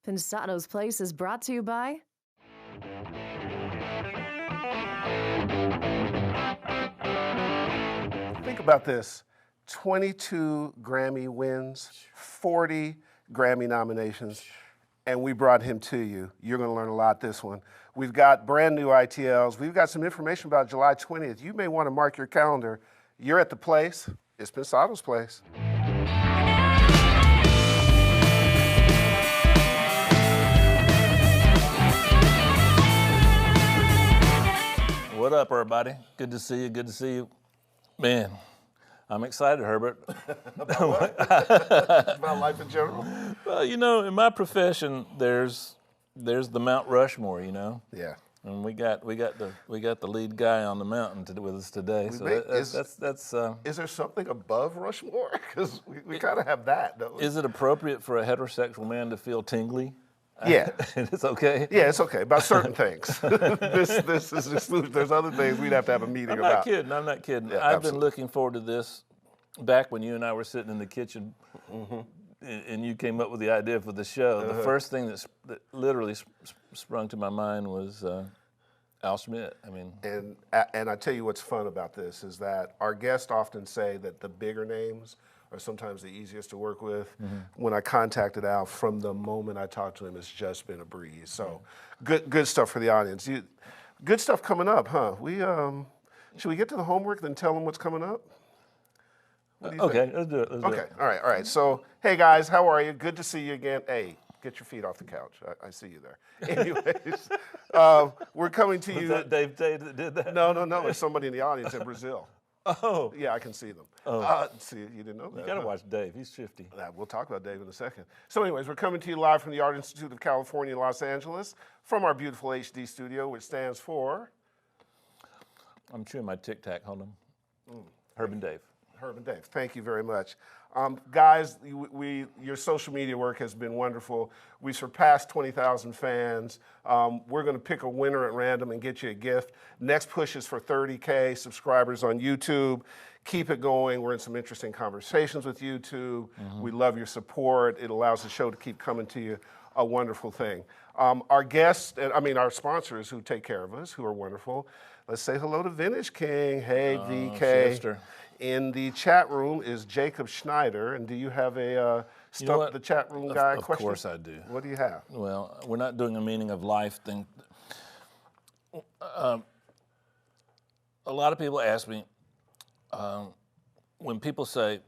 Pensado's Place is brought to you by... Think about this, 22 Grammy wins, 40 Grammy nominations, and we brought him to you. You're gonna learn a lot this one. We've got brand new ITLs. We've got some information about July 20th. You may wanna mark your calendar. You're at the place, it's Pensado's Place. What up, everybody? Good to see you, good to see you. Man, I'm excited, Herbert. About life in general? Well, you know, in my profession, there's the Mount Rushmore, you know? Yeah. And we got the lead guy on the mountain with us today. Is there something above Rushmore? Because we kind of have that, don't we? Is it appropriate for a heterosexual man to feel tingly? Yeah. It's okay? Yeah, it's okay, about certain things. This is exclusive. There's other things we'd have to have a meeting about. I'm not kidding. Yeah, I've absolutely. been looking forward to this back when you and I were sitting in the kitchen and you came up with the idea for the show. The first thing that literally sprung to my mind was Al Schmitt. I mean, and I tell you what's fun about this is that our guests often say that the bigger names are sometimes the easiest to work with. When I contacted Al, from the moment I talked to him, it's just been a breeze. So good stuff for the audience. Good stuff coming up, huh? Should we get to the homework, then tell them what's coming up? okay, let's do it. All right. So, hey guys, how are you? Good to see you again. Hey, get your feet off the couch. I see you there. Anyways, we're coming to you. Was that Dave that did that? No. It's somebody in the audience in Brazil. Oh. Yeah, I can see them. See, you didn't know that. You got to watch Dave. He's shifty. We'll talk about Dave in a second. So anyways, we're coming to you live from the Art Institute of California in Los Angeles, from our beautiful HD studio, which stands for... I'm chewing my Tic Tac. Hold on. Herb and Dave. Herb and Dave, thank you very much. Guys, your social media work has been wonderful. We surpassed 20,000 fans. We're going to pick a winner at random and get you a gift. Next push is for 30K subscribers on YouTube. Keep it going. We're in some interesting conversations with YouTube. We love your support. It allows the show to keep coming to you. A wonderful thing. Our guests, our sponsors who take care of us, who are wonderful. Let's say hello to Vintage King. Hey, VK. Sister. In the chat room is Jacob Schneider, and do you have a stump the chat room guy question? Of course I do. What do you have? Well, we're not doing a meaning of life thing. A lot of people ask me, when people say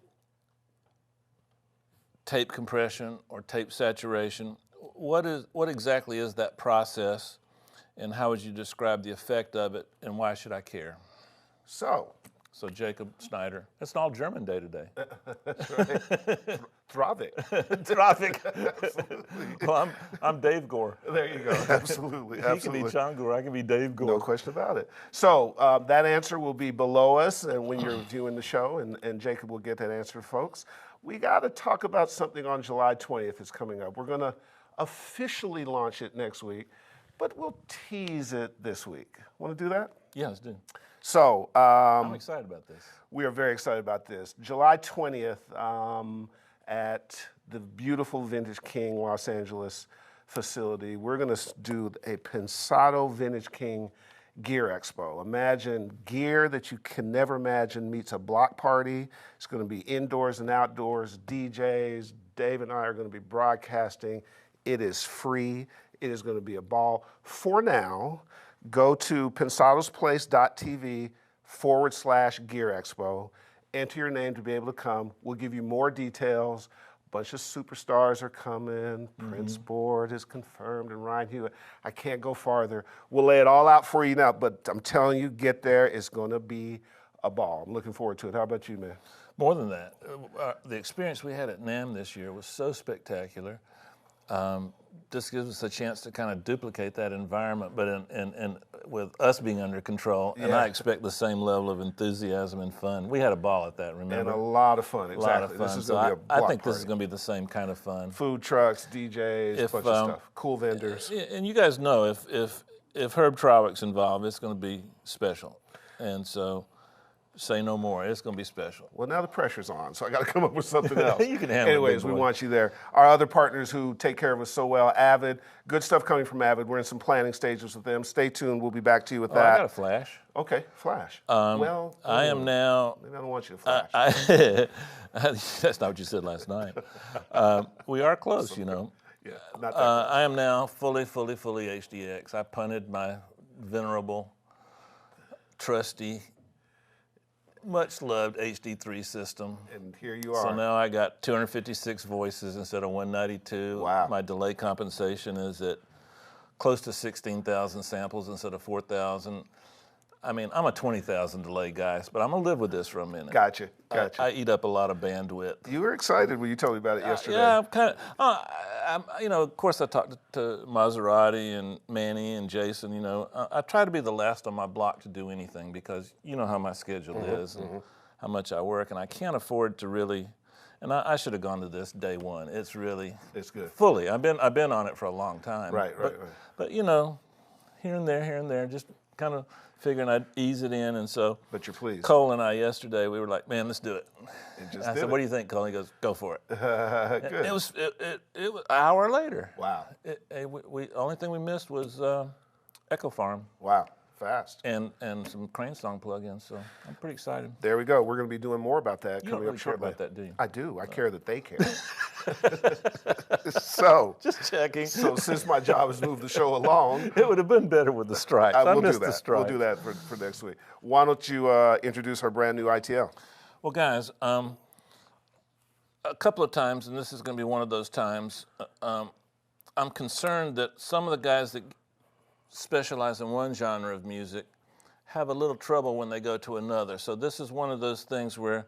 tape compression or tape saturation, what exactly is that process, and how would you describe the effect of it, and why should I care? So Jacob Schneider. It's an all German day today. That's right. Travik. Travik. Well, I'm Dave Gore. There you go. Absolutely. He can be John Gore. I can be Dave Gore. No question about it. So that answer will be below us, and when you're viewing the show, and Jacob will get that answer, folks. We got to talk about something on July 20th that's coming up. We're going to officially launch it next week, but we'll tease it this week. Want to do that? Yeah, let's do it. So I'm excited about this. We are very excited about this. July 20th at the beautiful Vintage King Los Angeles facility, we're going to do a Pensado Vintage King Gear Expo. Imagine gear that you can never imagine meets a block party. It's going to be indoors and outdoors, DJs. Dave and I are going to be broadcasting. It is free. It is going to be a ball. For now, go to pensadosplace.tv/Gear Expo. Enter your name to be able to come. We'll give you more details. A bunch of superstars are coming. Prince Board is confirmed, and Ryan Hewitt. I can't go farther. We'll lay it all out for you now, but I'm telling you, get there. It's going to be a ball. I'm looking forward to it. How about you, man? More than that, the experience we had at NAMM this year was so spectacular. This gives us a chance to kind of duplicate that environment, but in with us being under control, and I expect the same level of enthusiasm and fun. We had a ball at that, remember? And a lot of fun, exactly. A lot of fun. This is going to be a block I think this party. is going to be the same kind of fun. Food trucks, DJs, a bunch of stuff. Cool vendors. And you guys know if Herb Trawick's involved, it's going to be special. And so say no more. It's going to be special. Well, now the pressure's on, so I got to come up with something else. You can handle it, Anyways, big we boy. want you there. Our other partners who take care of us so well, Avid, good stuff coming from Avid. We're in some planning stages with them. Stay tuned. We'll be back to you with I that. got a flash. Okay, flash. I am now. Maybe I don't want you to flash. That's not what you said last night. We are close, you know. Yeah, not that close. I am now fully HDX. I punted my venerable, trusty, much loved HD3 system. And here you are. So now I got 256 voices instead of 192. Wow. My delay compensation is at close to 16,000 samples instead of 4,000. I mean, I'm a 20,000 delay guy, but I'm going to live with this for a minute. Gotcha. I eat up a lot of bandwidth. You were excited when you told me about it yesterday. Yeah, I'm kind of, you know, of course I talked to Maserati and Manny and Jason, you know. I try to be the last on my block to do anything because you know how my schedule is and how much I work, and I can't afford to really, and I should have gone to this day one. It's really, It's good. fully. I've been on it for a long time. Right. But you know, here and there, just kind of figuring I'd ease it in, and so. But you're pleased. Cole and I yesterday, we were like, man, let's do it. just I did said, it. what do you think, Cole? He goes, go for it. Good. It was an hour later. Wow. Only thing we missed was Echo Farm Wow. Fast. and some Crane Song plugins, so I'm pretty excited. There we go. We're going to be doing more about that You don't coming really up care shortly. about that, do you? I do. I care that they care. So, Just checking. since my job is to move the show along, It would have been better with the stripes. I we'll do missed that. the stripes. We'll do that for next week. Why don't you introduce our brand new ITL? Well, guys, a couple of times, and this is going to be one of those times, I'm concerned that some of the guys that specialize in one genre of music have a little trouble when they go to another. So this is one of those things where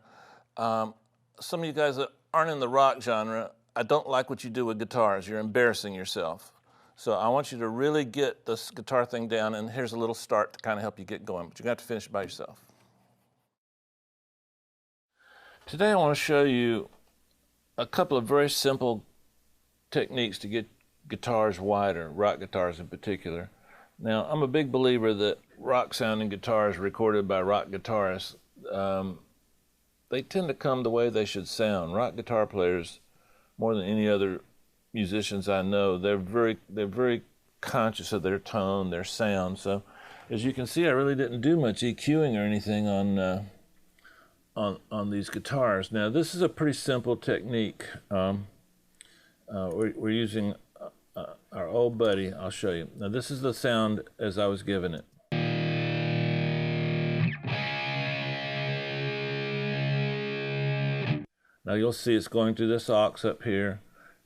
some of you guys that aren't in the rock genre, I don't like what you do with guitars. You're embarrassing yourself. So I want you to really get this guitar thing down, and here's a little start to kind of help you get going, but you're going to have to finish it by yourself. Today I want to show you a couple of very simple techniques to get guitars wider, rock guitars in particular. Now, I'm a big believer that rock-sounding guitars recorded by rock guitarists, they tend to come the way they should sound. Rock guitar players, more than any other musicians I know, they're very conscious of their tone, their sound. So, as you can see, I really didn't do much EQing or anything on these guitars. Now, this is a pretty simple technique. We're using our old buddy. I'll show you. Now, this is the sound as I was given it. Now you'll see it's going through this aux up here,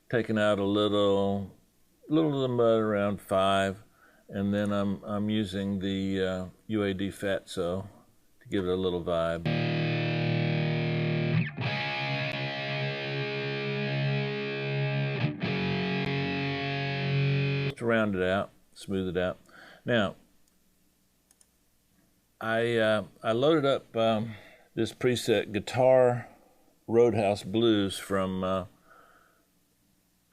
taking out a little of the mud around 5, and then I'm using the UAD Fatso to give it a little vibe. Just to round it out, smooth it out. Now, I loaded up this preset Guitar Roadhouse Blues from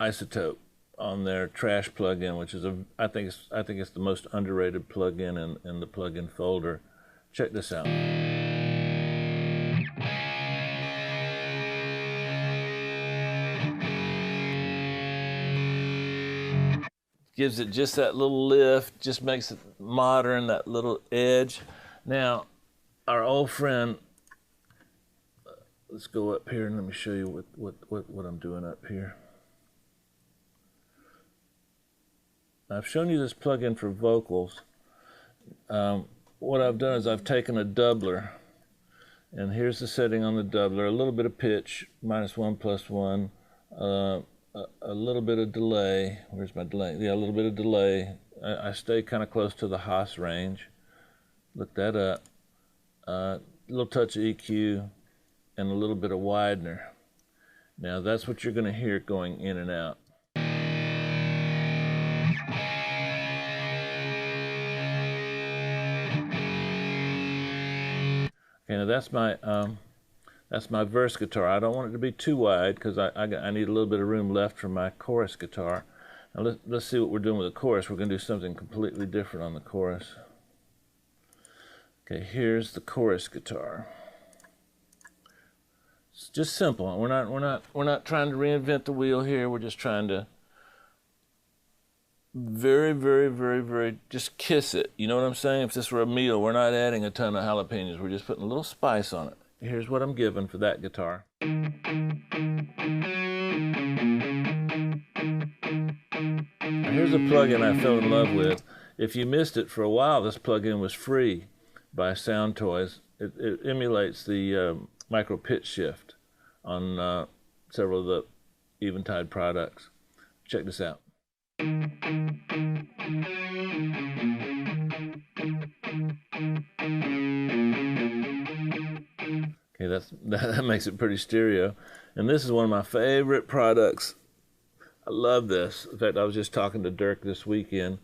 Isotope on their trash plugin, which is I think it's the most underrated plugin in the plugin folder. Check this out. Gives it just that little lift, just makes it modern, that little edge. Now, our old friend, let's go up here and let me show you what I'm doing up here. I've shown you this plugin for vocals. What I've done is I've taken a doubler, and here's the setting on the doubler, a little bit of pitch, -1, +1, a little bit of delay. Where's my delay? Yeah, a little bit of delay. I stay kind of close to the Haas range. Look that up. A little touch of EQ and a little bit of widener. Now that's what you're going to hear going in and out. Okay, now that's my verse guitar. I don't want it to be too wide because I need a little bit of room left for my chorus guitar. Now let's see what we're doing with the chorus. We're going to do something completely different on the chorus. Okay, here's the chorus guitar. It's just simple. We're not trying to reinvent the wheel here. We're just trying to very, very, very, very just kiss it. You know what I'm saying? If this were a meal, we're not adding a ton of jalapenos. We're just putting a little spice on it. Here's what I'm giving for that guitar. Now, here's a plugin I fell in love with. If you missed it for a while, this plugin was free by Sound Toys. It emulates the micro pitch shift on several of the Eventide products. Check this out. Okay, that makes it pretty stereo. And this is one of my favorite products. I love this. In fact, I was just talking to Dirk this weekend.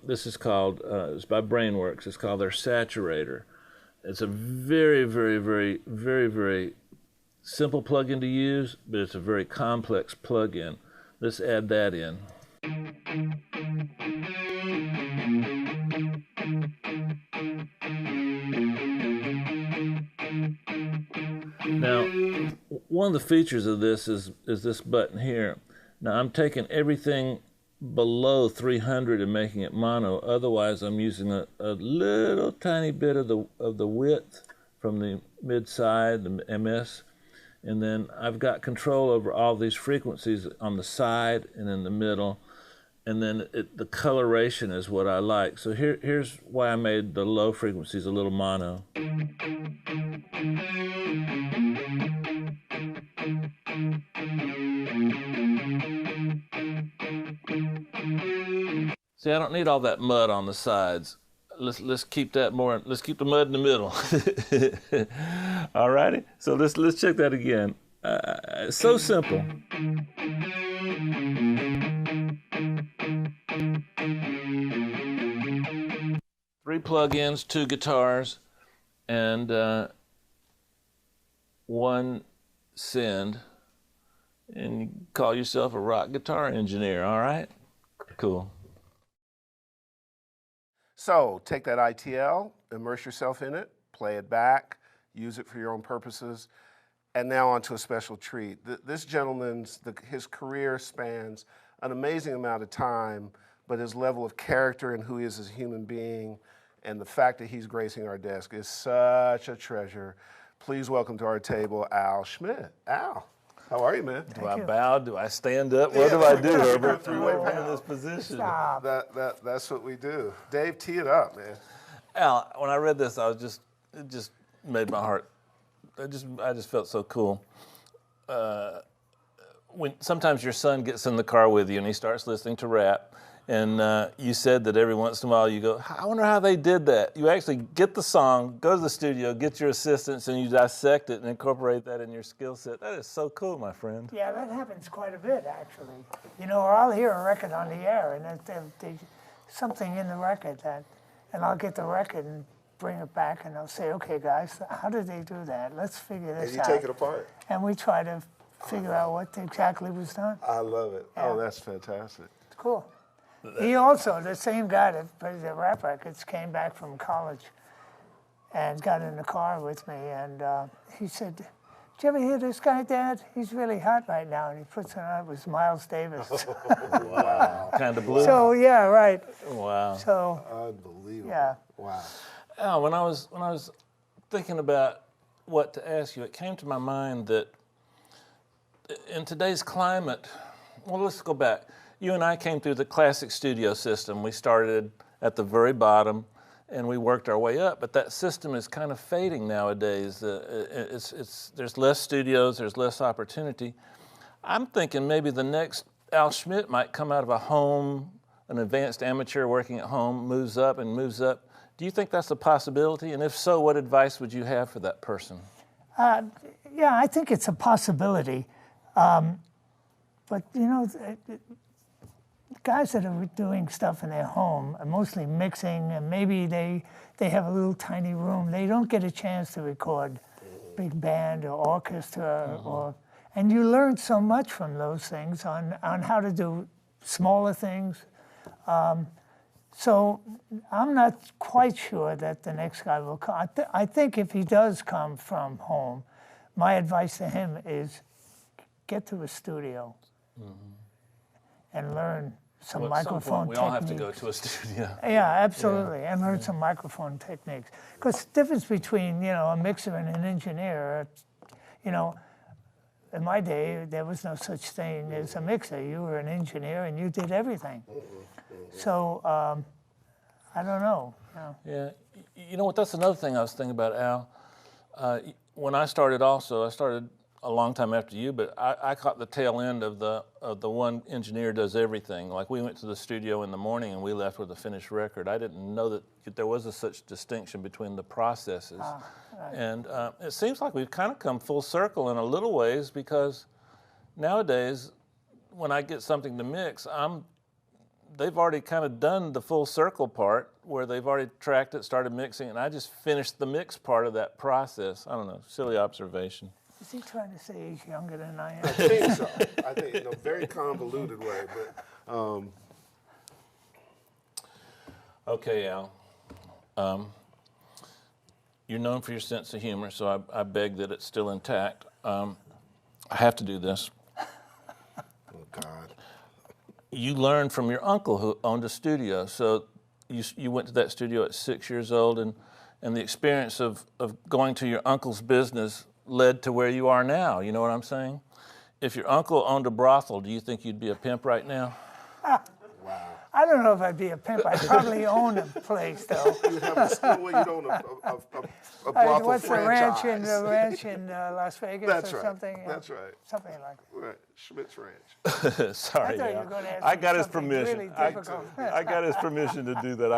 This is called, it's by Brainworks. It's called their Saturator. It's a very, very, very, very, very simple plugin to use, but it's a very complex plugin. Let's add that in. Now, one of the features of this is this button here. Now, I'm taking everything below 300 and making it mono. Otherwise, I'm using a little tiny bit of the width from the mid side, the MS, and then I've got control over all these frequencies on the side and in the middle, and then the coloration is what I like. So here's why I made the low frequencies a little mono. See, I don't need all that mud on the sides. Let's keep that more. Let's keep the mud in the middle. All righty. So let's check that again. It's so simple. 3 plugins, 2 guitars, and 1 send. And you call yourself a rock guitar engineer. All right. Cool. So take that ITL, immerse yourself in it, play it back, use it for your own purposes, and now on to a special treat. This gentleman's, his career spans an amazing amount of time, but his level of character and who he is as a human being and the fact that he's gracing our desk is such a treasure. Please welcome to our table, Al Schmitt. Al. How are you, man? Do I bow? Do I stand up? What do I do, Herbert? I'm in this position. That's what we do. Dave, tee it up, man. Al, when I read this, it just made my heart. I just felt so cool. When sometimes your son gets in the car with you and he starts listening to rap, and you said that every once in a while you go, I wonder how they did that. You actually get the song, go to the studio, get your assistants, and you dissect it and incorporate that in your skill set. That is so cool, my friend. Yeah, that happens quite a bit, actually. You know, or I'll hear a record on the air, and there's something in the record and I'll get the record and bring it back, and I'll say, okay, guys, how did they do that? Let's figure this out. And you take it apart. And we try to figure out what exactly was done. I love it. Yeah. Oh, that's fantastic. It's cool. He also, the same guy that plays the rap records, came back from college and got in the car with me, and he said, did you ever hear this guy, Dad? He's really hot right now. And he puts it on, it was Miles Davis. Wow. Kind of blue. So, yeah, right. Wow. So, Unbelievable. yeah. Wow. Al, when I was thinking about what to ask you, it came to my mind that in today's climate, well, let's go back. You and I came through the classic studio system. We started at the very bottom, and we worked our way up. But that system is kind of fading nowadays. There's less studios, there's less opportunity. I'm thinking maybe the next Al Schmitt might come out of a home, an advanced amateur working at home, moves up and moves up. Do you think that's a possibility? And if so, what advice would you have for that person? Yeah, I think it's a possibility. But, you know, guys that are doing stuff in their home are mostly mixing, and maybe they have a little tiny room. They don't get a chance to record big band or orchestra, and you learn so much from those things on how to do smaller things. So I'm not quite sure that the next guy will come. I think if he does come from home, my advice to him is get to a studio and learn some Well, at some microphone point, we all have techniques. to go to a studio. Yeah, absolutely, and learn some microphone techniques. Because the difference between, you know, a mixer and an engineer, you know, in my day, there was no such thing as a mixer. You were an engineer and you did everything. So, I don't know. You know. Yeah, you know what? That's another thing I was thinking about, Al. When I started, I started a long time after you, but I caught the tail end of the one engineer does everything. Like we went to the studio in the morning and we left with a finished record. I didn't know that there was such distinction between the processes. And it seems like we've kind of come full circle in a little ways, because nowadays when I get something to mix, they've already kind of done the full circle part where they've already tracked it, started mixing, and I just finished the mix part of that process. I don't know, silly observation. Is he trying to say he's younger than I am? I think so. I think in a very convoluted way, but. Okay, Al. You're known for your sense of humor, so I beg that it's still intact. I have to do this. Oh, God. You learned from your uncle who owned a studio. So you went to that studio at 6 years old, and the experience of going to your uncle's business led to where you are now. You know what I'm saying? If your uncle owned a brothel, do you think you'd be a pimp right now? I don't know if I'd be a pimp. I'd probably own a place, though. You'd have a school where you'd own a brothel What's franchise. the ranch in Las Vegas That's or right. something? Yeah. That's right. Something like that. Right. Schmitt's Ranch. Sorry, I thought you Al. were going to ask I me got his something permission. really difficult. I got his permission to do that.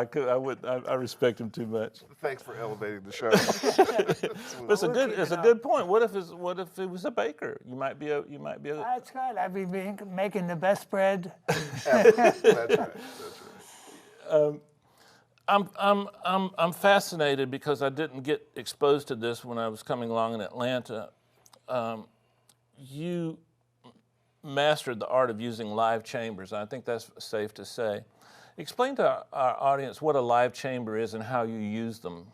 I respect him too much. Thanks for elevating the show. But it's a good point. What if he was a baker? You might be a. That's right. I'd be making the best bread. That's right. I'm fascinated because I didn't get exposed to this when I was coming along in Atlanta. You mastered the art of using live chambers. I think that's safe to say. Explain to our audience what a live chamber is and how you use them.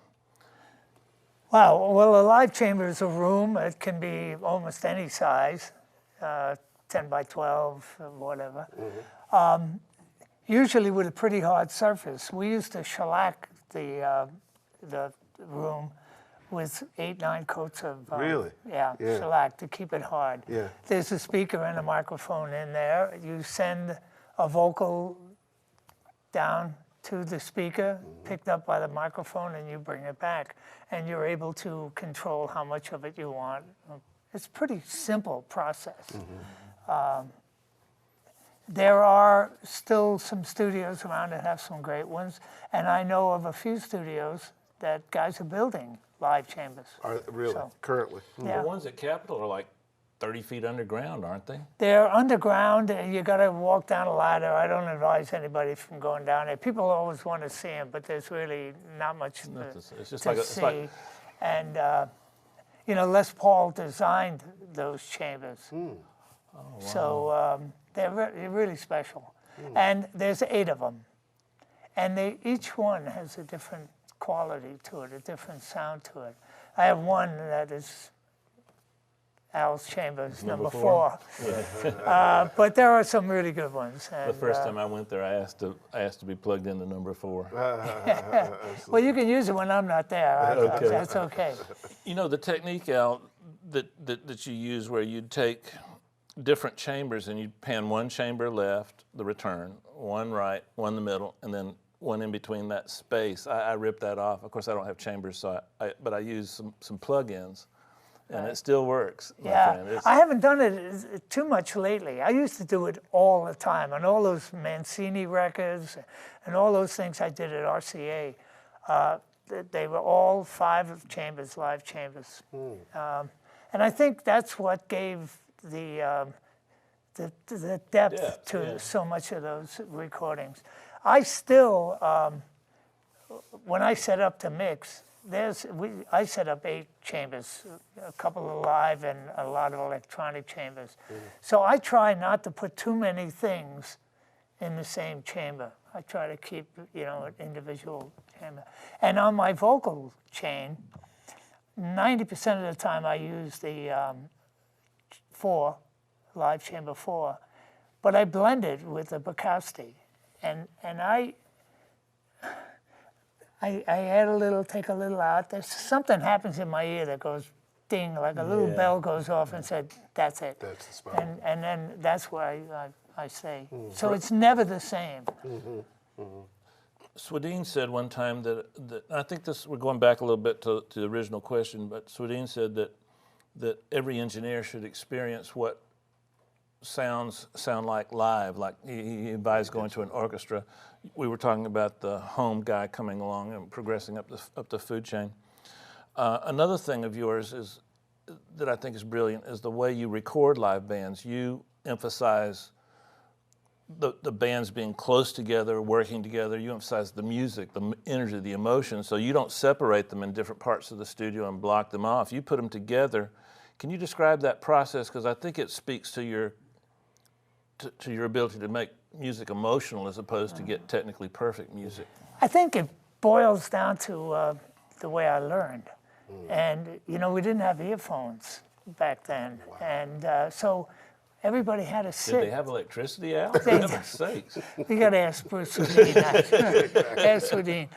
Wow. Well, a live chamber is a room. It can be almost any size, 10 by 12, or whatever. Usually with a pretty hard surface. We used to shellac the room with 8-9 coats of Really? yeah, shellac to keep it hard. Yeah. There's a speaker and a microphone in there. You send a vocal down to the speaker, picked up by the microphone, and you bring it back. And you're able to control how much of it you want. It's a pretty simple process. There are still some studios around that have some great ones, and I know of a few studios that guys are building live chambers. Really? So, Currently? yeah. The ones at Capitol are like 30 feet underground, aren't they? They're underground, and you got to walk down a ladder. I don't advise anybody from going down there. People always want to see them, but there's really not much It's just to like see. And, you know, Les Paul designed those chambers. So they're really special. And there's 8 of them. And each one has a different quality to it, a different sound to it. I have one that is Al's Chambers, number 4. But there are some really good ones. And, The first time I went there, I asked to be plugged into number 4. well, you can use it when I'm not there. Okay. That's okay. You know, the technique, Al, that you use where you'd take different chambers and you'd pan one chamber left, the return, one right, one in the middle, and then one in between that space. I ripped that off. Of course, I don't have chambers, but I use some plug-ins, and it still works, my friend. I haven't done it too much lately. I used to do it all the time on all those Mancini records and all those things I did at RCA. They were all 5 chambers, live chambers. And I think that's what gave the depth to so much of those recordings. I still, when I set up to mix, I set up 8 chambers, a couple of live and a lot of electronic chambers. So I try not to put too many things in the same chamber. I try to keep, an individual chamber. And on my vocal chain, 90% of the time I use the 4, live chamber 4, but I blend it with the Bukowski, and I add a little, take a little out. There's something happens in my ear that goes ding, like a little bell goes off and said, that's it. That's the spot. And then that's where I say. So it's never the same. Swadine said one time that I think this, we're going back a little bit to the original question, but Swadine said that every engineer should experience what sounds sound like live, like he advised going to an orchestra. We were talking about the home guy coming along and progressing up the food chain. Another thing of yours is that I think is brilliant is the way you record live bands. You emphasize the bands being close together, working together. You emphasize the music, the energy, the emotion, so you don't separate them in different parts of the studio and block them off. You put them together. Can you describe that process? Because I think it speaks to your ability to make music emotional as opposed to get technically perfect music. I think it boils down to the way I learned. And, you know, we didn't have earphones back then. And so everybody had to sit. Did they have electricity out? For heaven's sakes. You got to ask Bruce Swedeen. Ask Swedeen.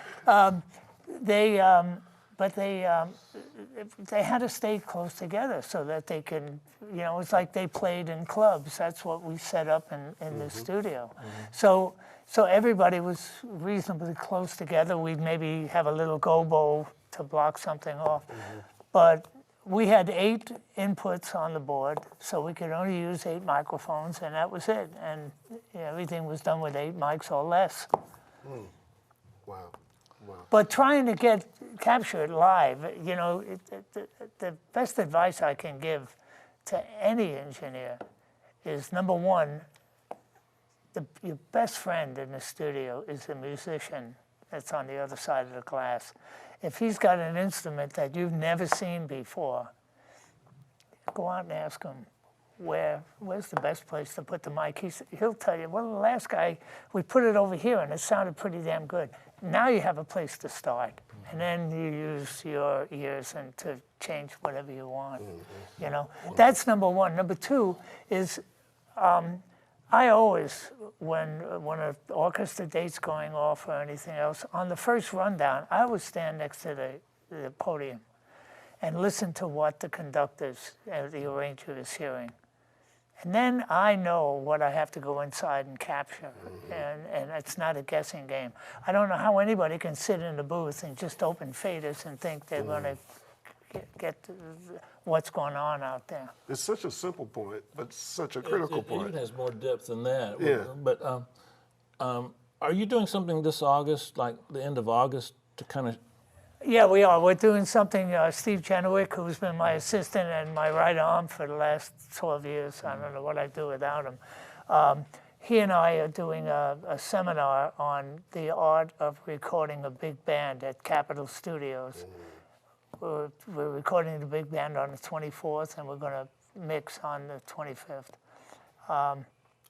They had to stay close together so that they can, you know, it's like they played in clubs. That's what we set up in the studio. So everybody was reasonably close together. We'd maybe have a little gobo to block something off. But we had 8 inputs on the board, so we could only use 8 microphones, and that was it. And you know, everything was done with 8 mics or less. Wow. But trying to capture it live, you know, the best advice I can give to any engineer is, number one, your best friend in the studio is the musician that's on the other side of the glass. If he's got an instrument that you've never seen before, go out and ask him, where's the best place to put the mic? He'll tell you, well, the last guy, we put it over here and it sounded pretty damn good. Now you have a place to start. And then you use your ears and to change whatever you want. You know, that's number one. Number two is, I always, when an orchestra date's going off or anything else, on the first rundown, I would stand next to the podium and listen to what the conductors, the arranger is hearing. And then I know what I have to go inside and capture, and it's not a guessing game. I don't know how anybody can sit in the booth and just open faders and think they're going to get what's going on out there. It's such a simple point, but such a critical point. It even has more depth than that. Yeah. But are you doing something this August, like the end of August, to kind of... Yeah, we are. We're doing something, Steve Chenoweth, who's been my assistant and my right arm for the last 12 years. I don't know what I'd do without him. He and I are doing a seminar on the art of recording a big band at Capitol Studios. We're recording the big band on the 24th, and we're going to mix on the 25th.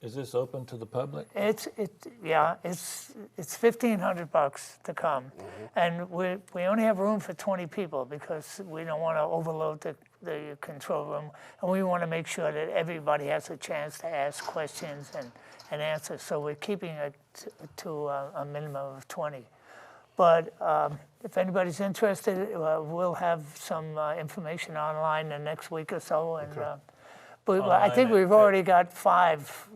Is this open to the public? It's $1,500 to come, and we only have room for 20 people because we don't want to overload the control room, and we want to make sure that everybody has a chance to ask questions and answer. So we're keeping it to a minimum of 20. But if anybody's interested, we'll have some information online the next week or so, and. But I think we've already got 5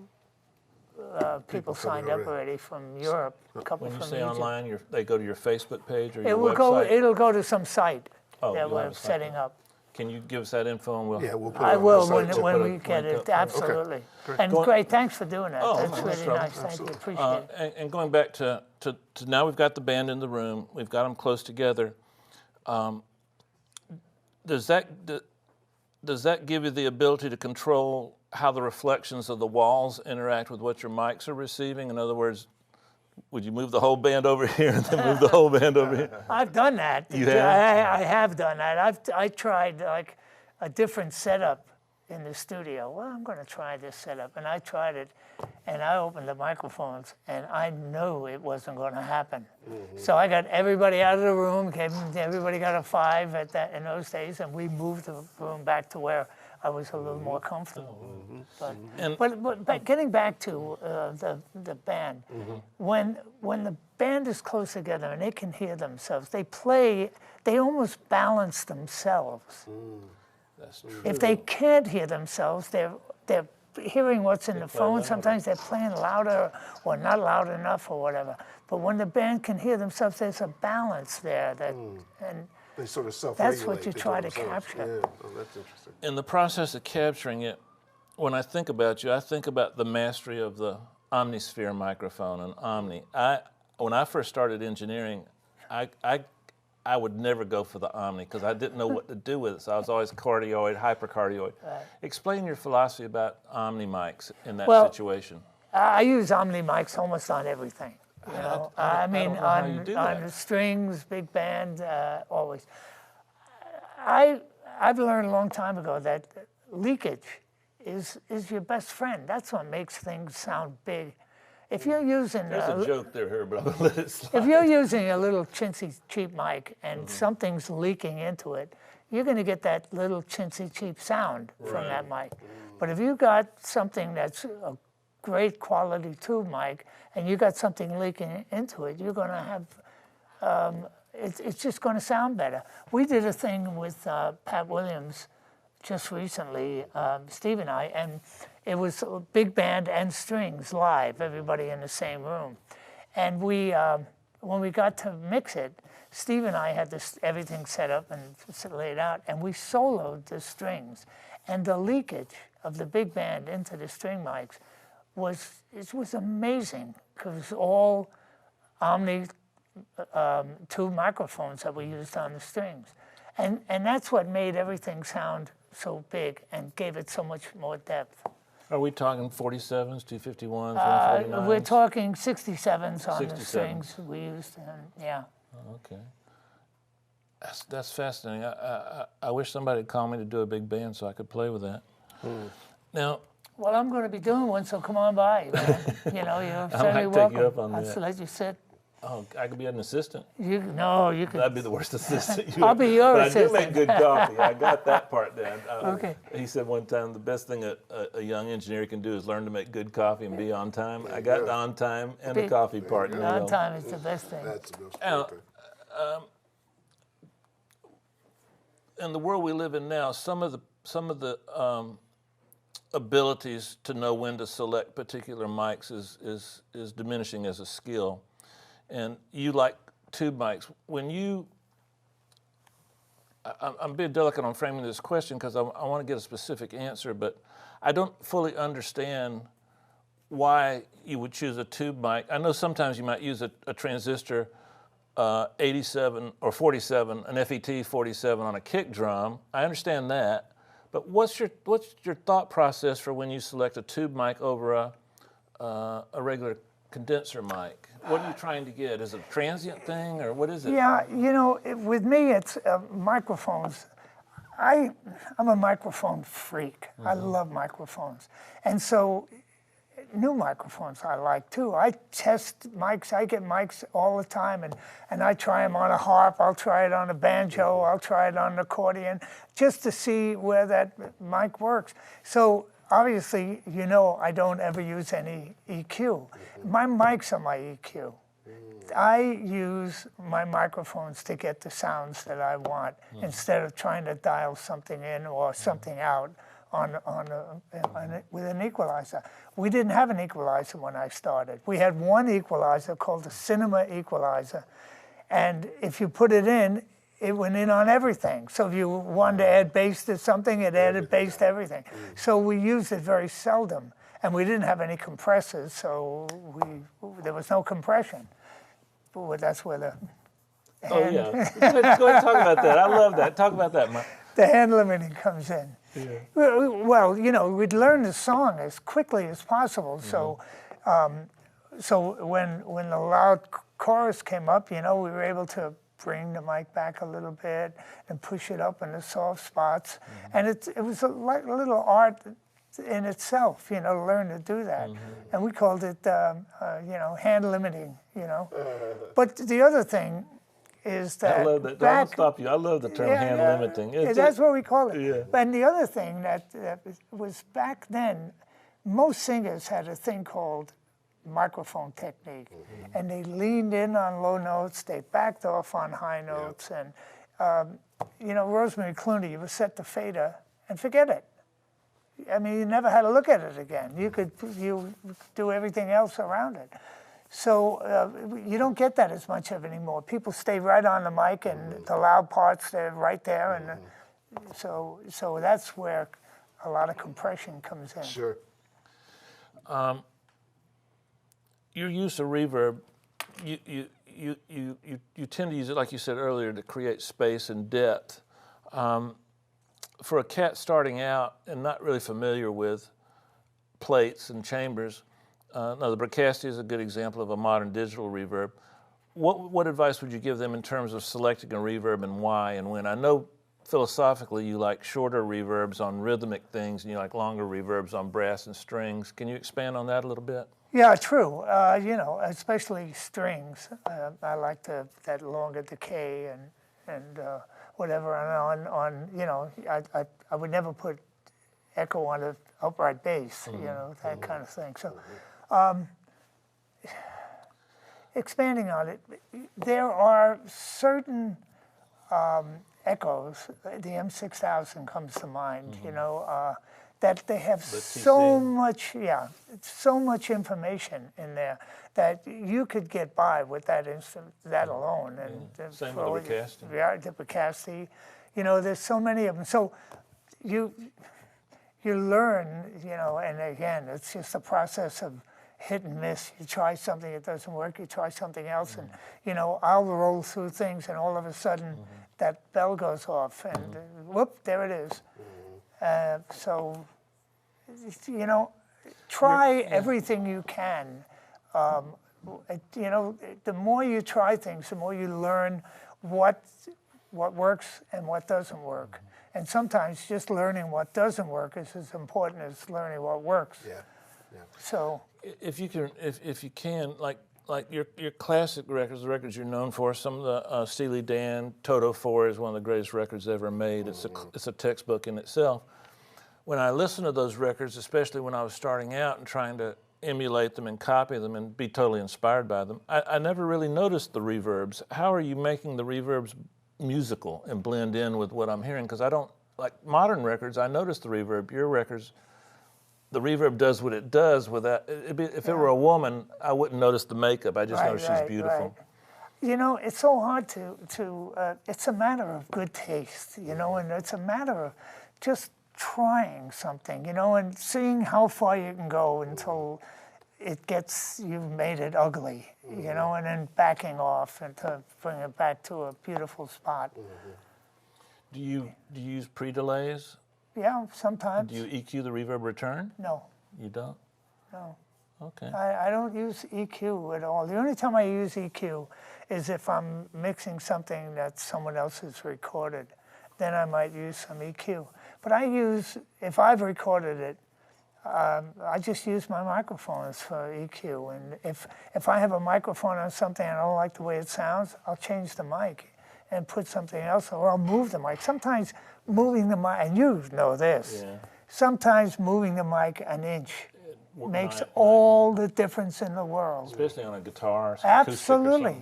people signed up already from Europe. A couple When you from say Egypt. online, they go to your Facebook page or your website? It'll go to some site that you'll we're have a site. setting up. Can you give us that info and we'll... Yeah, we'll put it I on will the site too. when we get it. Absolutely. And great, thanks for doing that. Oh, That's no really trouble. nice. Thank you. Appreciate it. And going back to now we've got the band in the room, we've got them close together. Does that give you the ability to control how the reflections of the walls interact with what your mics are receiving? In other words, would you move the whole band over here and then move the whole band over here? I've done that. You have? I have done that. I tried like a different setup in the studio. Well, I'm going to try this setup. And I tried it, and I opened the microphones, and I knew it wasn't going to happen. So I got everybody out of the room, everybody got a 5 in those days, and we moved the room back to where I was a little more comfortable. But getting back to the band, when the band is close together and they can hear themselves, they almost balance themselves. That's true. If they can't hear themselves, they're hearing what's in the phone. louder. Sometimes they're playing louder or not loud enough or whatever. But when the band can hear themselves, there's a balance there. And They sort of self-regulate. that's what you try to capture. Yeah, oh, that's interesting. In the process of capturing it, when I think about you, I think about the mastery of the Omnisphere microphone and Omni. When I first started engineering, I would never go for the Omni because I didn't know what to do with it. So I was always cardioid, hypercardioid. Right. Explain your philosophy about Omni mics in that Well, situation. I use Omni mics almost on everything. You know, I mean, don't know how you do on that. the strings, big band, always. I've learned a long time ago that leakage is your best friend. That's what makes things sound big. If you're using There's a joke there, but I'm gonna let it slide. if you're using a little chintzy cheap mic and something's leaking into it, you're going to get that little chintzy cheap sound from that mic. But if you got something that's a great quality tube mic and you got something leaking into it, you're going to have it's just going to sound better. We did a thing with Pat Williams just recently, Steve and I, and it was a big band and strings live, everybody in the same room. And we, when we got to mix it, Steve and I had everything set up and laid out, and we soloed the strings. And the leakage of the big band into the string mics was amazing, because it was all Omni tube microphones that we used on the strings. And that's what made everything sound so big and gave it so much more depth. Are we talking 47s, 251s, 149s? We're talking 67s on the 67s. strings we used, and yeah. Oh, okay. That's fascinating. I wish somebody would call me to do a big band so I could play with that. Now, Well, I'm going to be doing one, so come on by. Man. You know, you're certainly take welcome. you up on I'll that. let you sit. oh, I could be an assistant. You could. That'd be the worst assistant. I'll be your but assistant. I do make good coffee. I got that part down. Okay. He said one time the best thing a young engineer can do is learn to make good coffee and be on time. I got the on time and the coffee part. On time is the best thing. That's the most Now, important. in the world we live in now, some of the abilities to know when to select particular mics is diminishing as a skill. And you like tube mics. When you, I'm being delicate on framing this question because I want to get a specific answer, but I don't fully understand why you would choose a tube mic. I know sometimes you might use a transistor 87 or 47, an FET 47 on a kick drum. I understand that, but what's your thought process for when you select a tube mic over a regular condenser mic? What are you trying to get? Is it a transient thing, or what is it? Yeah, you know, with me, it's microphones. I'm a microphone freak. I love microphones. And so new microphones I like too. I test mics. I get mics all the time, and I try them on a harp. I'll try it on a banjo. I'll try it on an accordion, just to see where that mic works. So obviously, you know, I don't ever use any EQ. My mics are my EQ. I use my microphones to get the sounds that I want instead of trying to dial something in or something out with an equalizer. We didn't have an equalizer when I started. We had one equalizer called the cinema equalizer, and if you put it in, it went in on everything. So if you wanted to add bass to something, it added bass to everything. So we used it very seldom, and we didn't have any compressors, so there was no compression. But that's where the Oh yeah. Go ahead and talk about that. I love that. Talk about that, Mike. the hand limiting comes in. Yeah. Well, you know, we'd learn the song as quickly as possible. So, so when the loud chorus came up, you know, we were able to bring the mic back a little bit and push it up in the soft spots. And it was a little art in itself, to learn to do that. And we called it, hand limiting, But the other thing is that I love that. Don't stop you. I love the term hand limiting. That's what we call it. Yeah. And the other thing that was back then, most singers had a thing called microphone technique, and they leaned in on low notes, they backed off on high notes, and Rosemary Clooney, you would set the fader and forget it. I mean, you never had to look at it again. You do everything else around it. So you don't get that as much of anymore. People stay right on the mic, and the loud parts, they're right there, and so that's where a lot of compression comes in. Sure. Your use of reverb, you tend to use it, like you said earlier, to create space and depth. For a cat starting out and not really familiar with plates and chambers, the Bricasti is a good example of a modern digital reverb. What advice would you give them in terms of selecting a reverb and why and when? I know philosophically you like shorter reverbs on rhythmic things and you like longer reverbs on brass and strings. Can you expand on that a little bit? Yeah, true. Especially strings. I like that longer decay and whatever. And I would never put echo on an upright bass. That kind of thing. So, expanding on it, there are certain echoes. The M6000 comes to mind. That they have so much information in there that you could get by with that alone. And same with the Bricasti. Yeah, the Bricasti. There's so many of them. So you learn, and again, it's just a process of hit and miss. You try something, it doesn't work. You try something else, and I'll roll through things, and all of a sudden that bell goes off, and whoop, there it is. So, try everything you can. The more you try things, the more you learn what works and what doesn't work. And sometimes just learning what doesn't work is as important as learning what works. Yeah. So, if you can, like your classic records, the records you're known for, some of the Steely Dan, Toto 4 is one of the greatest records ever made. It's a textbook in itself. When I listen to those records, especially when I was starting out and trying to emulate them and copy them and be totally inspired by them, I never really noticed the reverbs. How are you making the reverbs musical and blend in with what I'm hearing? Because I don't, like modern records, I notice the reverb. Your records, the reverb does what it does without, if it were a woman, I wouldn't notice the makeup. I just notice she's beautiful. Right. It's so hard to it's a matter of good taste, and it's a matter of just trying something, and seeing how far you can go until you've made it ugly, and then backing off and to bring it back to a beautiful spot. Do you use pre-delays? Yeah, sometimes. Do you EQ the reverb return? No. You don't? No. Okay. I don't use EQ at all. The only time I use EQ is if I'm mixing something that someone else has recorded. Then I might use some EQ. But if I've recorded it, I just use my microphones for EQ. And if I have a microphone on something and I don't like the way it sounds, I'll change the mic and put something else, or I'll move the mic. Sometimes moving the mic, and you know this, sometimes moving the mic an inch makes all the difference in the world. Especially on a guitar. Absolutely.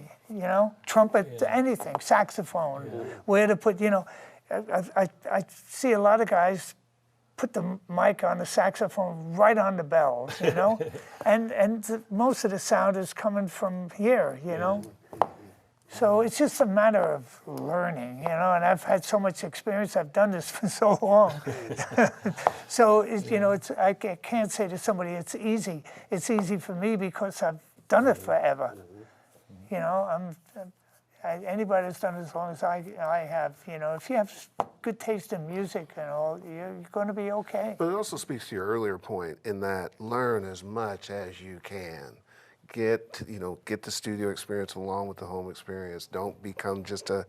Trumpet, anything, saxophone, where to put, I see a lot of guys put the mic on the saxophone right on the bells, and most of the sound is coming from here, So it's just a matter of learning, and I've had so much experience. I've done this for so long. So I can't say to somebody it's easy. It's easy for me because I've done it forever. Anybody that's done it as long as I have, if you have good taste in music and all, you're going to be okay. But it also speaks to your earlier point in that learn as much as you can. Get the studio experience along with the home experience. Don't become just a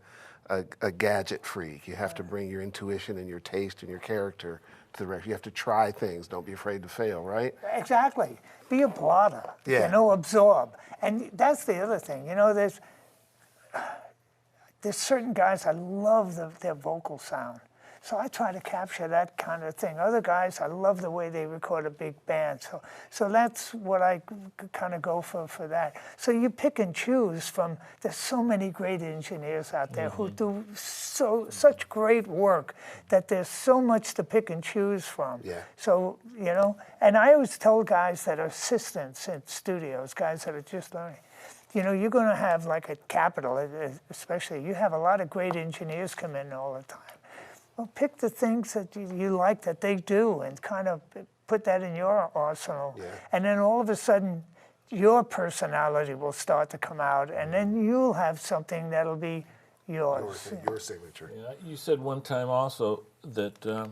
gadget freak. You have to bring your intuition and your taste and your character to the record. You have to try things. Don't be afraid to fail, right? Exactly. Be a plotter. Yeah. Absorb. And that's the other thing. There's certain guys, I love their vocal sound. So I try to capture that kind of thing. Other guys, I love the way they record a big band. So that's what I kind of go for that. So you pick and choose from, there's so many great engineers out there who do such great work that there's so much to pick and choose from. Yeah. So, and I always tell guys that are assistants in studios, guys that are just learning, you're going to have, like at Capitol especially, you have a lot of great engineers come in all the time. Well, pick the things that you like that they do and kind of put that in your arsenal. Yeah. And then all of a sudden, your personality will start to come out, and then you'll have something that'll be yours. Your signature. Yeah, you said one time also that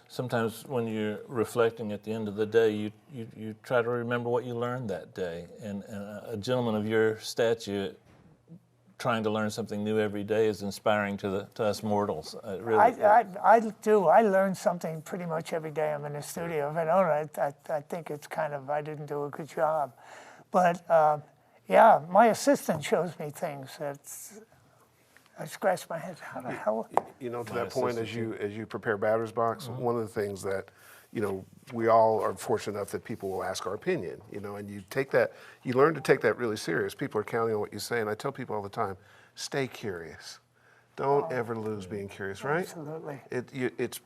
sometimes when you're reflecting at the end of the day, you try to remember what you learned that day. And a gentleman of your stature trying to learn something new every day is inspiring to us mortals. Really. I do. I learn something pretty much every day I'm in the studio. If I don't, I think it's kind of, I didn't do a good job. But yeah, my assistant shows me things that I scratch my head. How the hell? To that point, as you prepare batter's box, one of the things that we all are fortunate enough that people will ask our opinion, and you learn to take that really serious. People are counting on what you say, and I tell people all the time, stay curious. Don't ever lose being curious, right? Absolutely. It's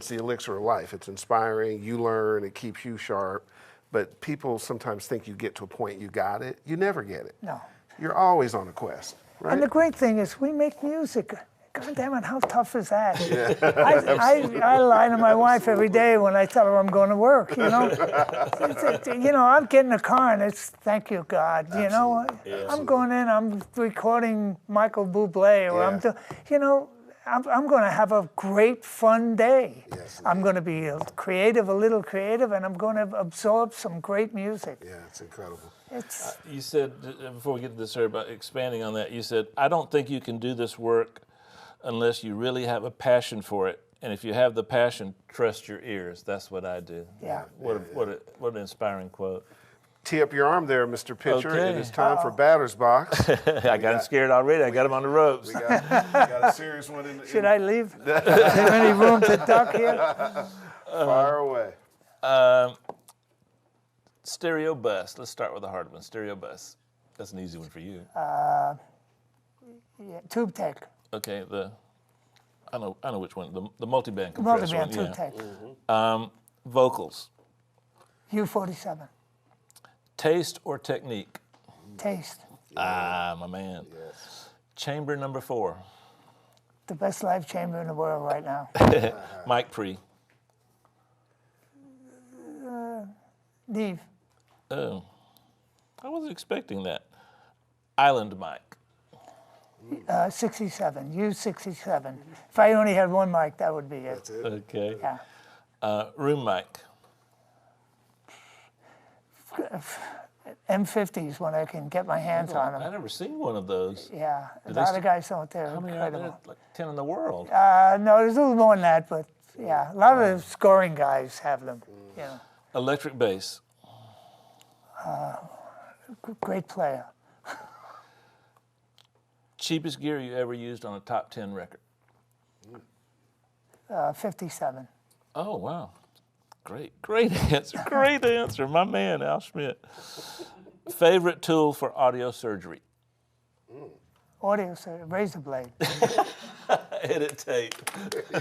the elixir of life. It's inspiring, you learn, it keeps you sharp, but people sometimes think you get to a point you got it. You never get it. No. You're always on a quest, right? And the great thing is we make music. God damn it, how tough is that? Yeah. I lie to my wife every day when I tell her I'm going to work, I'm getting a car and it's, thank you, God, I'm going in, I'm recording Michael Bublé, or I'm going to have a great, fun day. Yes, I'm going to be a little creative, and I'm going to absorb some great music. Yeah, it's incredible. You said, before we get to this, sir, about expanding on that, you said, I don't think you can do this work unless you really have a passion for it. And if you have the passion, trust your ears. That's what I do. Yeah. What an inspiring quote. Tee up your arm there, Mr. Pitcher. Okay. It is time for batter's box. I got him scared already. I got him on the ropes. We got a serious one in the... Should I leave? Is there any room to duck here? Fire away. Stereo bus. Let's start with the hard one. Stereo bus. That's an easy one for you. Tube Tech. Okay, I know which one. The multi-band compressor. Multi-band Tube Tech. Vocals. U47. Taste or technique? Taste. Ah, my man. Yes. Chamber number 4. The best live chamber in the world right now. Mic pre. Neve. Oh, I wasn't expecting that. Island mic. 67. Use 67. If I only had one mic, that would be it. That's it. Okay. Yeah. Room mic. M50s when I can get my hands on I've them. never seen one of those. Yeah, a lot of guys don't. They're How many are there? incredible. Like 10 in the world. No, there's a little more than that, but yeah, a lot of the scoring guys have them. Yeah, Electric bass. great player. Cheapest gear you ever used on a top 10 record? 57. Oh, wow. Great answer. Great answer. My man, Al Schmitt. Favorite tool for audio surgery? Audio, razor blade. Edit tape. He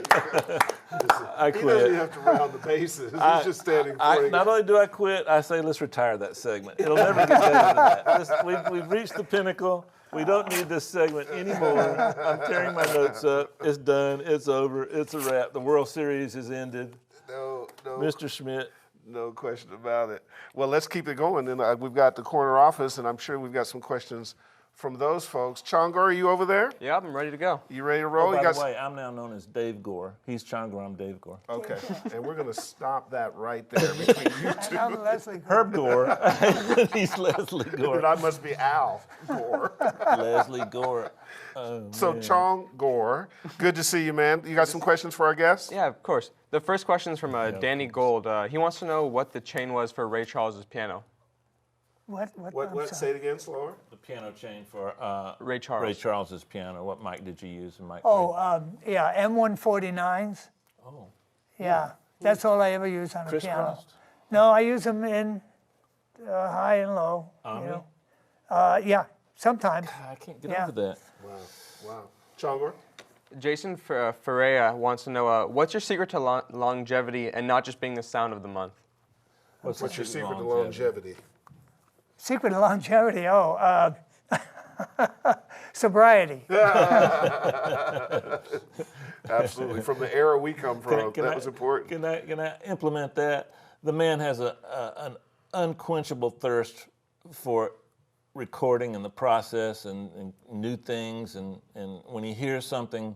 I doesn't quit. have to round the bases. He's just standing for Not only do I quit, I say let's retire that segment. It'll never get better than that. We've reached the pinnacle. We don't need this segment anymore. I'm tearing my notes up. It's done. It's over. It's a wrap. The World Series is ended. No, Mr. Schmitt. no question about it. Well, let's keep it going. And we've got the corner office, and I'm sure we've got some questions from those folks. Chongar, are you over there? Yeah, I'm ready to go. You ready to roll? By You got the way, I'm now known as Dave Gore. He's Chongar, I'm Dave Gore. Okay, and we're going to stop that right there between you two. I'm Leslie. Herb Gore. He's Leslie Gore. And I must be Al Gore. Leslie Gore. Oh, So, man. Chong Gore, good to see you, man. You got some questions for our guests? Yeah, of course. The first question is from Danny Gold. He wants to know what the chain was for Ray Charles's piano. What? What? Say it again, slower. The piano chain for Ray Charles. Ray Charles's piano. What mic did you use? And mic Yeah, M149s. oh. Yeah, that's all I ever use on a piano. Crisscrossed? No, I use them in high and low. Omni? You know. Yeah, sometimes. I can't get Yeah. over that. Wow. Chongar? Jason Ferreira wants to know what's your secret to longevity and not just being the sound of the month? What's your secret to longevity? Secret to longevity, sobriety. Absolutely. From the era we come from, that was important. Can I implement that? The man has an unquenchable thirst for recording and the process and new things. And when he hears something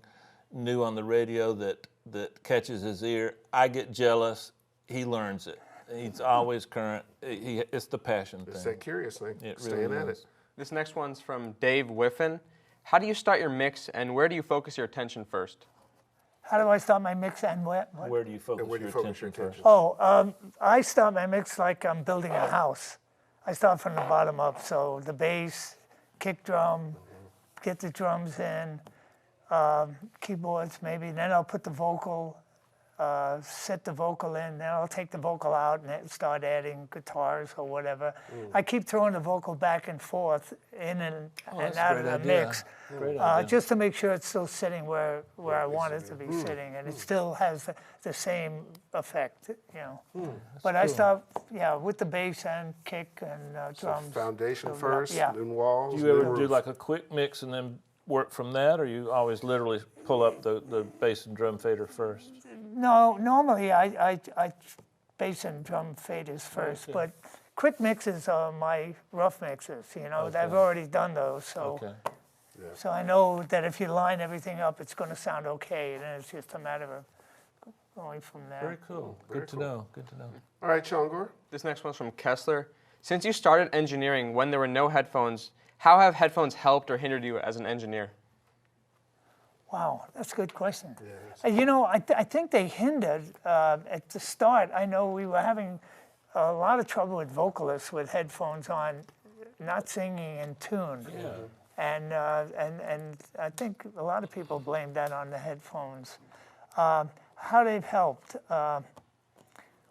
new on the radio that catches his ear, I get jealous. He learns it. He's always current. It's the passion thing. It's that curious thing. It Staying really at is. it. This next one's from Dave Whiffen. How do you start your mix and where do you focus your attention first? How do I start my mix and what? Where do you focus, And where do you your, focus your attention attention? first? I start my mix like I'm building a house. I start from the bottom up, so the bass, kick drum, get the drums in, keyboards maybe, then I'll put the vocal, set the vocal in, then I'll take the vocal out and then start adding guitars or whatever. I keep throwing the vocal back and forth in and that's a out of great the idea. mix, Great idea. just to make sure it's still sitting where I want it to be sitting, and it still has the same effect, you know. But I start, with the bass and kick and drums. Foundation So, first, yeah. then walls. Do you ever then do roof. like a quick mix and then work from that, or you always literally pull up the bass and drum fader first? No, normally I bass and drum faders first, but quick mixes are my rough mixes. You know, I've already done those, so Okay. so I know that if you line everything up, it's going to sound okay, and then it's just a matter of going from there. Very cool. Good to know. Good to know. All right, Chongar. This next one's from Kessler. Since you started engineering when there were no headphones, how have headphones helped or hindered you as an engineer? Wow, that's a good question. You know, I think they hindered at the start. I know we were having a lot of trouble with vocalists with headphones on, not singing in tune. Yeah. And I think a lot of people blame that on the headphones. How they've helped.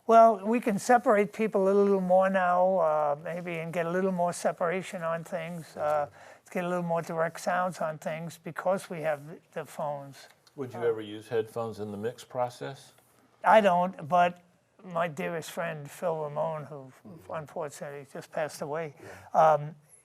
Well, we can separate people a little more now, maybe, and get a little more separation on things, get a little more direct sounds on things because we have the phones. Would you ever use headphones in the mix process? I don't, but my dearest friend, Phil Ramone, who unfortunately just passed away,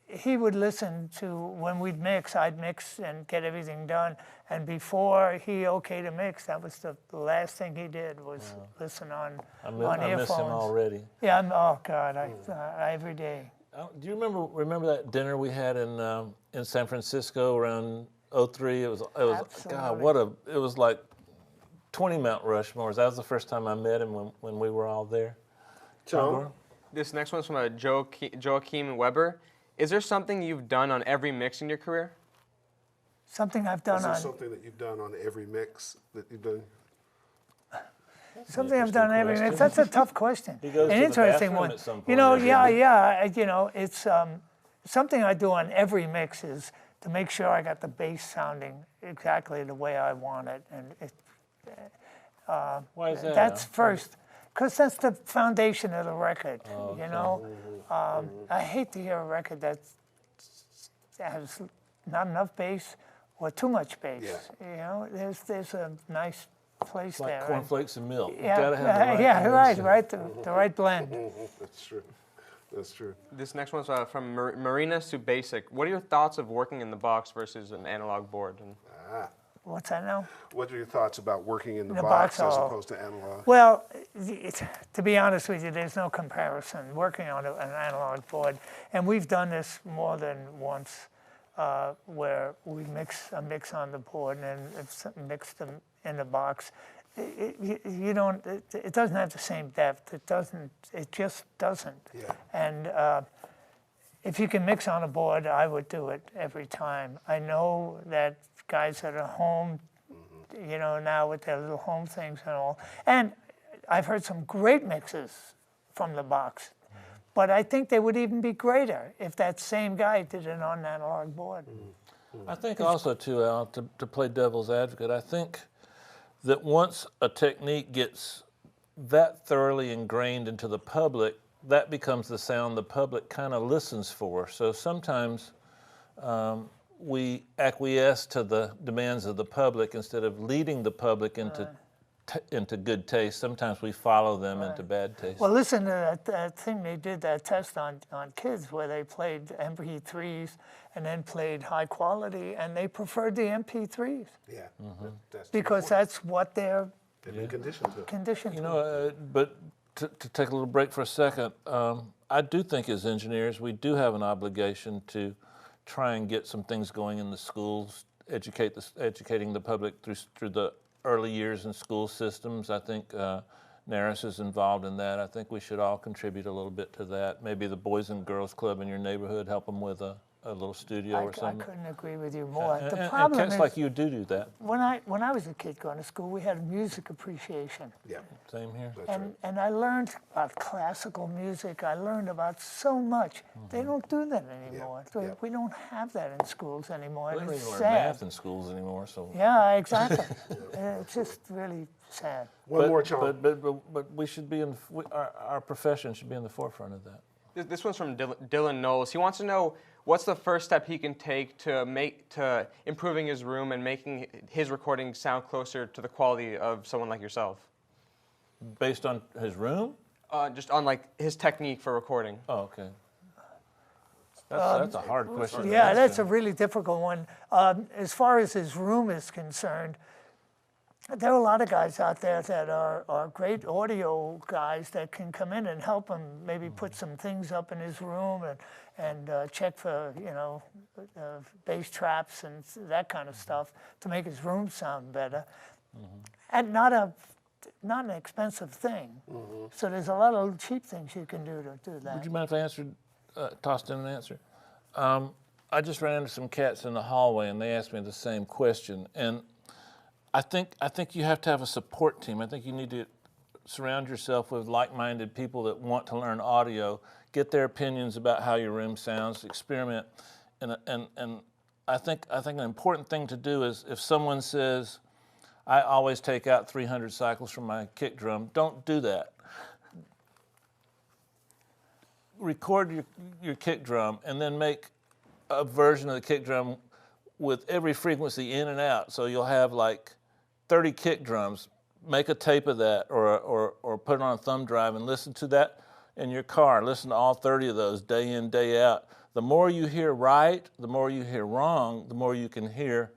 he would listen to, when we'd mix, I'd mix and get everything done. And before he okayed a mix, that was the last thing he did was listen on earphones. I miss him already. Yeah, oh God, every day. Do you remember that dinner we had in San Francisco around 03? It was God, it was like 20 Mount Rushmores. That was the first time I met him when we were all there. Chong? This next one's from Joachim Weber. Is there something you've done on every mix in your career? Something I've done Is there on something that you've done on every mix that you've done? something I've done on every mix. That's a tough question. He goes An to the interesting bathroom one. at some point You know, every yeah, week. you know, it's something I do on every mix is to make sure I got the bass sounding exactly the way I want it, and Why is that? that's first, because that's the foundation of the record. You know, I hate to hear a record that has not enough bass or too much bass. Yeah. You know, there's a nice place Like there. cornflakes and milk. You Yeah, gotta have the right yeah, mix. right, the right blend. That's true. That's true. This next one's from Marina Subasic. What are your thoughts of working in the box versus an analog board? And What's that now? What are your thoughts about working in the The box box, as oh. opposed to analog? Well, to be honest with you, there's no comparison working on an analog board, and we've done this more than once. where we mix on the board and then mix them in the box. You don't. It doesn't have the same depth. It doesn't. It just doesn't. Yeah. And if you can mix on a board, I would do it every time. I know that guys that are home, you know, now with their little home things and all, and I've heard some great mixes from the box. But I think they would even be greater if that same guy did it on an analog board. I think also, too, Al, to play devil's advocate, I think that once a technique gets that thoroughly ingrained into the public, that becomes the sound the public kind of listens for. So sometimes we acquiesce to the demands of the public instead of leading the public into good taste. Sometimes we follow them into bad taste. Well, listen to that thing they did, that test on kids where they played MP3s and then played high quality, and they preferred the MP3s. Yeah. That's Because that's what they're they've been conditioned to. conditioned You to. know, but to take a little break for a second, I do think as engineers we do have an obligation to try and get some things going in the schools, educating the public through the early years in school systems. I think NARIS is involved in that. I think we should all contribute a little bit to that. Maybe the Boys and Girls Club in your neighborhood, help them with a little studio or I something. couldn't agree with you more. And The problem cats is, like you do that. when I was a kid going to school, we had music appreciation. Yeah. Same here. That's right. And I learned about classical music. I learned about so much. They don't do that anymore. Yeah. We don't have that in schools anymore. We and don't it's even learn sad. math in schools anymore, so. Yeah, exactly. It's just really sad. One more challenge. But we should be our profession should be in the forefront of that. This one's from Dylan Knowles. He wants to know what's the first step he can take to improving his room and making his recording sound closer to the quality of someone like yourself. Based on his room? Just on like his technique for recording. Oh, okay. That's a hard question. to Yeah, that's answer. a really difficult one. As far as his room is concerned, there are a lot of guys out there that are great audio guys that can come in and help him maybe put some things up in his room and check for, you know, bass traps and that kind of stuff to make his room sound better. And not an expensive thing. So there's a lot of cheap things you can do to do that. Would you mind if I tossed in an answer? I just ran into some cats in the hallway and they asked me the same question. And I think you have to have a support team. I think you need to surround yourself with like-minded people that want to learn audio, get their opinions about how your room sounds, experiment. And I think an important thing to do is if someone says, I always take out 300 cycles from my kick drum, don't do that. Record your kick drum and then make a version of the kick drum with every frequency in and out. So you'll have like 30 kick drums. Make a tape of that or put it on a thumb drive and listen to that in your car. Listen to all 30 of those day in, day out. The more you hear right, the more you hear wrong, the more you can hear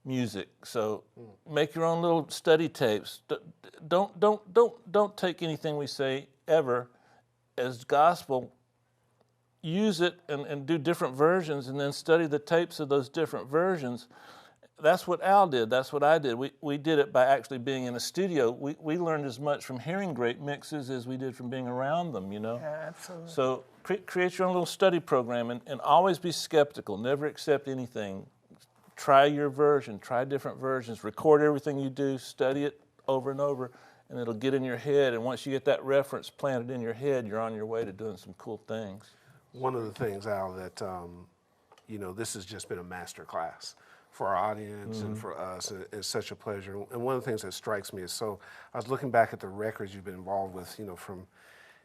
music. So make your own little study tapes. Don't take anything we say ever as gospel. Use it and do different versions and then study the tapes of those different versions. That's what Al did. That's what I did. We did it by actually being in a studio. We learned as much from hearing great mixes as we did from being around them, you know? Yeah, absolutely. So create your own little study program and always be skeptical. Never accept anything. Try your version. Try different versions. Record everything you do. Study it over and over, and it'll get in your head. And once you get that reference planted in your head, you're on your way to doing some cool things. One of the things, Al, that, you know, this has just been a master class for our audience and for us. It's such a pleasure. And one of the things that strikes me is I was looking back at the records you've been involved with, you know, from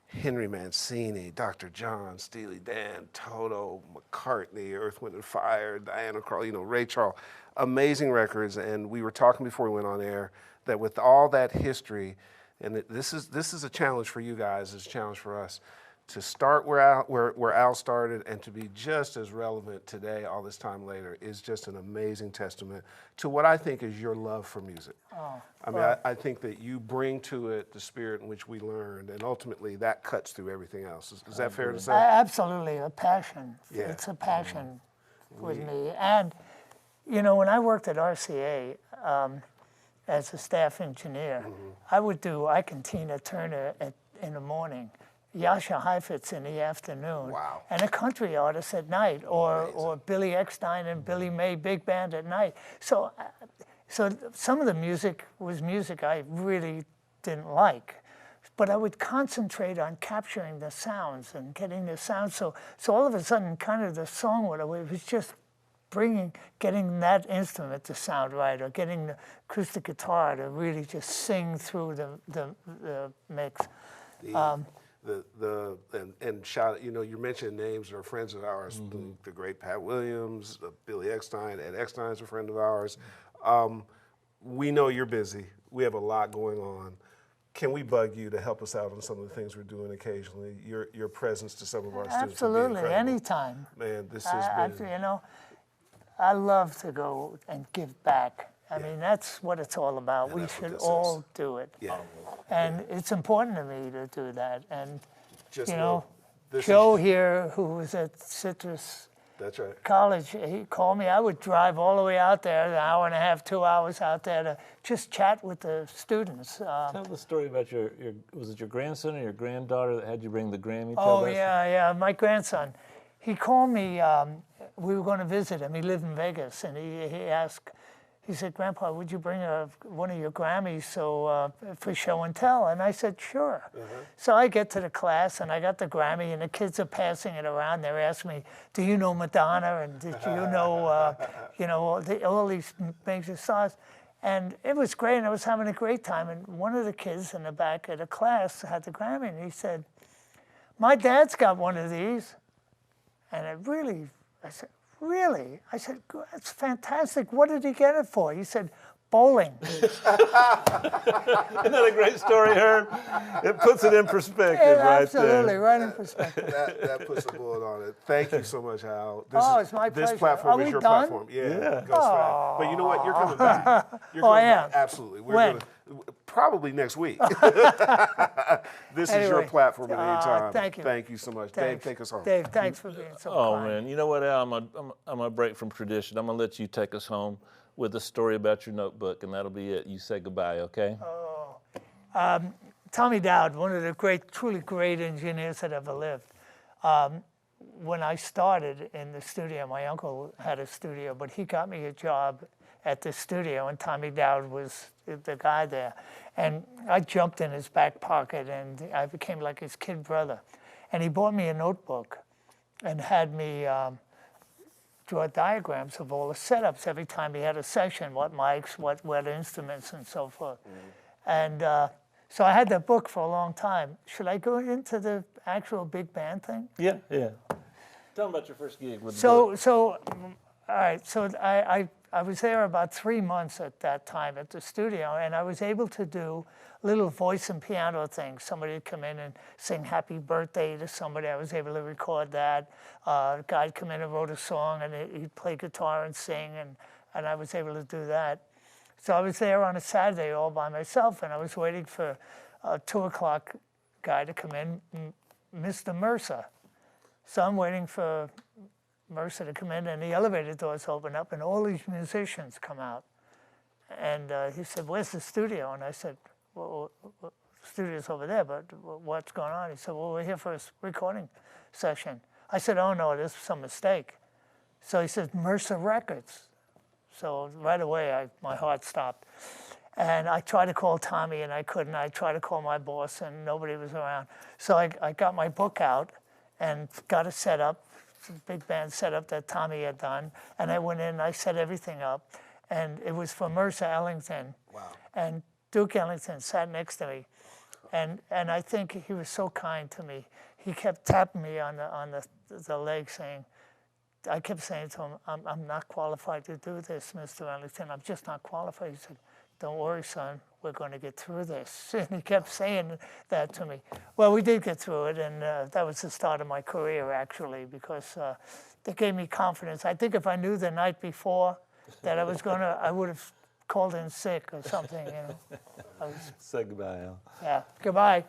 Henry Mancini, Dr. John, Steely Dan, Toto, McCartney, Earth, Wind & Fire, Diana Krall, you know, Ray Charles. Amazing records. And we were talking before we went on air that with all that history, and this is a challenge for you guys, it's a challenge for us, to start where Al started and to be just as relevant today, all this time later, is just an amazing testament to what I think is your love for music. I think that you bring to it the spirit in which we learned, and ultimately that cuts through everything else. Is that fair to say? Absolutely, a passion. Yeah. It's a passion with me. And, you know, when I worked at RCA as a staff engineer, I would do Ike and Tina Turner in the morning, Yasha Heifetz in the afternoon, Wow. and a country artist at night, or Billy Eckstine and Billy May big band at night. So some of the music was music I really didn't like, but I would concentrate on capturing the sounds and getting the sounds. So all of a sudden, kind of the song, it was just getting that instrument to sound right, or getting the acoustic guitar to really just sing through the mix. And shout, you know, you mentioned names that are friends of ours, the great Pat Williams, Billy Eckstine. Ed Eckstine's a friend of ours. We know you're busy. We have a lot going on. Can we bug you to help us out on some of the things we're doing occasionally? Your presence to some of our students would be Absolutely, incredible. anytime. Man, this has been... You know, I love to go and give back. I mean, that's what it's all about. And we that's what should this all is. do it. Yeah. And it's important to me to do that. And, Just you know, know, this Joe is... here, who was at Citrus That's right. College, he called me. I would drive all the way out there, an hour and a half, 2 hours out there to just chat with the students. Tell the story about your was it your grandson or your granddaughter that had you bring the Grammy? Oh, yeah, my grandson. He called me, we were going to visit him. He lived in Vegas, and he asked, he said, Grandpa, would you bring one of your Grammys for show and tell? And I said, sure. So I get to the class, and I got the Grammy, and the kids are passing it around. They're asking me, do you know Madonna? And did you know, all these major stars? And it was great, and I was having a great time. And one of the kids in the back of the class had the Grammy, and he said, my dad's got one of these. And I said, really? I said, that's fantastic. What did he get it for? He said, bowling. Isn't that a great story, Herb? It puts it in perspective right absolutely, there. right in perspective. That puts a bullet on it. Thank you so much, Hal. It's my pleasure. This platform Are is we your done? platform. Yeah. Go back. But you know what? You're coming back. You're I coming am. back. Absolutely. When? Probably next week. This is your Anyway, platform at any time. thank you. Thank you so much. Thanks. Dave, take us home. Dave, thanks for being so Oh kind. man, you know what, Al? I'm gonna break from tradition. I'm gonna let you take us home with a story about your notebook, and that'll be it. You say goodbye, okay? Tommy Dowd, one of the truly great engineers that ever lived. When I started in the studio, my uncle had a studio, but he got me a job at the studio, and Tommy Dowd was the guy there. And I jumped in his back pocket, and I became like his kid brother. And he bought me a notebook and had me draw diagrams of all the setups every time he had a session, what mics, what instruments, and so forth. And so I had that book for a long time. Should I go into the actual big band thing? Yeah. Tell them about your first gig with the book. So, all right. So I was there about 3 months at that time at the studio, and I was able to do little voice and piano things. Somebody would come in and sing happy birthday to somebody. I was able to record that. A guy would come in and wrote a song, and he'd play guitar and sing, and I was able to do that. So I was there on a Saturday all by myself, and I was waiting for a 2 o'clock guy to come in, Mr. Mercer. So I'm waiting for Mercer to come in, and the elevator doors open up, and all these musicians come out. And he said, where's the studio? And I said, well, the studio's over there, but what's going on? He said, well, we're here for a recording session. I said, oh, no, there's some mistake. So he said, Mercer Records. So right away, my heart stopped. And I tried to call Tommy, and I couldn't. I tried to call my boss, and nobody was around. So I got my book out and got it set up, the big band setup that Tommy had done. And I went in, and I set everything up. And it was for Mercer Ellington. Wow. And Duke Ellington sat next to me. And I think he was so kind to me. He kept tapping me on the leg, saying, I kept saying to him, I'm not qualified to do this, Mr. Ellington. I'm just not qualified. He said, don't worry, son. We're going to get through this. And he kept saying that to me. Well, we did get through it, and that was the start of my career, actually, because they gave me confidence. I think if I knew the night before that I would have called in sick or something, you know. Say goodbye, Al. Yeah, goodbye.